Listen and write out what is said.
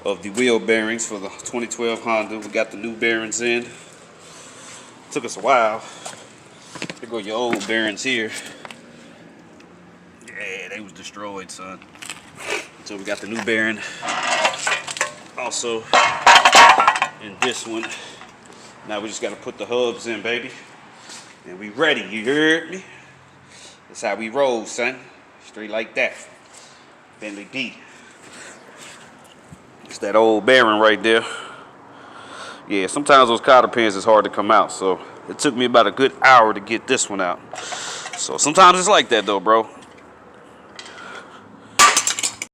of the wheel bearings for the 2012 Honda. We got the new bearings in. Took us a while. Here go your old bearings here. Yeah, they was destroyed, son. So we got the new bearing. Also, in this one. Now we just gotta put the hubs in, baby. And we ready, you heard me? That's how we roll, son. Straight like that. Bentley B. It's that old bearing right there. Yeah, sometimes those cotter pins is hard to come out, so it took me about a good hour to get this one out. So sometimes it's like that though, bro.